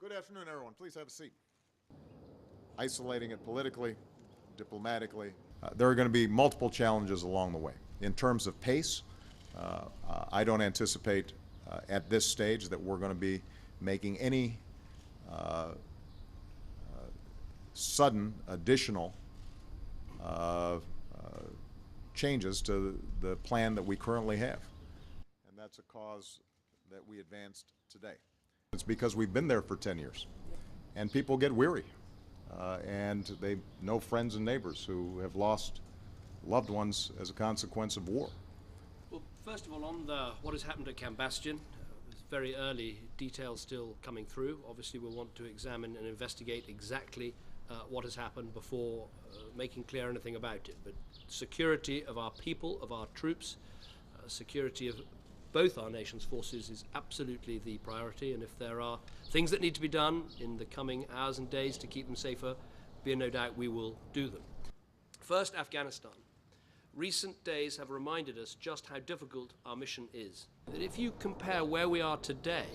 Good afternoon, everyone. Please have a seat. Isolating it politically, diplomatically, there are going to be multiple challenges along the way. In terms of pace, I don't anticipate at this stage that we're going to be making any sudden additional changes to the plan that we currently have. And that's a cause that we advanced today. It's because we've been there for 10 years, and people get weary, and they know friends and neighbors who have lost loved ones as a consequence of war. Well, first of all, on what has happened at Camp Bastion, it's very early, details still coming through. Obviously, we'll want to examine and investigate exactly what has happened before making clear anything about it. But security of our people, of our troops, security of both our nation's forces is absolutely the priority, and if there are things that need to be done in the coming hours and days to keep them safer, be in no doubt we will do them. First, Afghanistan. Recent days have reminded us just how difficult our mission is. That if you compare where we are today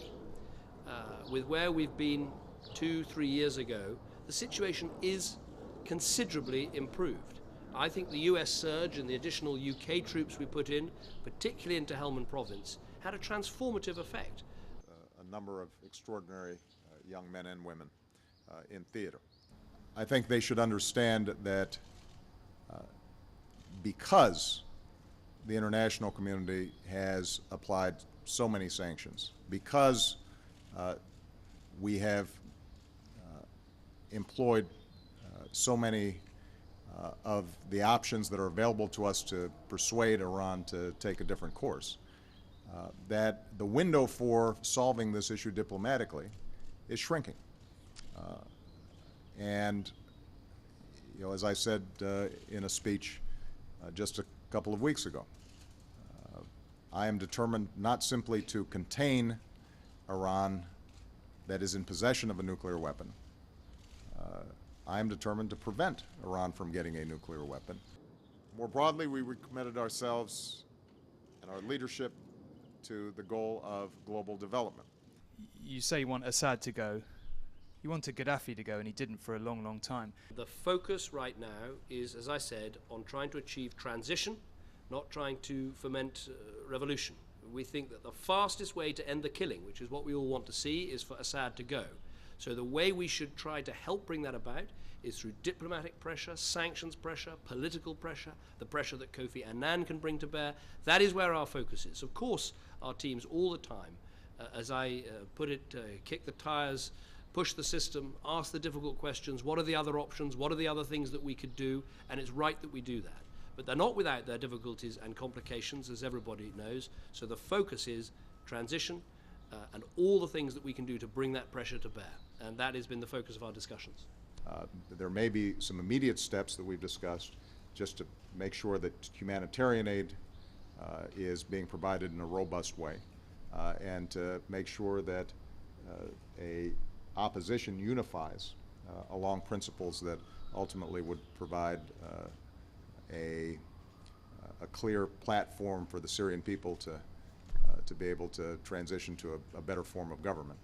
with where we've been 2-3 years ago, the situation is considerably improved. I think the US surge and the additional UK troops we put in, particularly into Helmand Province, had a transformative effect. A number of extraordinary young men and women in theater. I think they should understand that because the international community has applied so many sanctions, because we have employed so many of the options that are available to us to persuade Iran to take a different course, that the window for solving this issue diplomatically is shrinking. And, you know, as I said in a speech just a couple of weeks ago, I am determined not simply to contain Iran that is in possession of a nuclear weapon. I am determined to prevent Iran from getting a nuclear weapon. More broadly, we recommitted ourselves and our leadership to the goal of global development. You say you want Assad to go. You wanted Gaddafi to go, and he didn't for a long, long time. The focus right now is, as I said, on trying to achieve transition, not trying to foment revolution. We think that the fastest way to end the killing, which is what we all want to see, is for Assad to go. So the way we should try to help bring that about is through diplomatic pressure, sanctions pressure, political pressure, the pressure that Kofi Annan can bring to bear. That is where our focus is. Of course, our teams all the time, as I put it, kick the tires, push the system, ask the difficult questions, what are the other options, what are the other things that we could do, and it's right that we do that. But they're not without their difficulties and complications, as everybody knows, so the focus is transition, and all the things that we can do to bring that pressure to bear. And that has been the focus of our discussions. There may be some immediate steps that we've discussed just to make sure that humanitarian aid is being provided in a robust way, and to make sure that a opposition unifies along principles that ultimately would provide a clear platform for the Syrian people to be able to transition to a better form of government.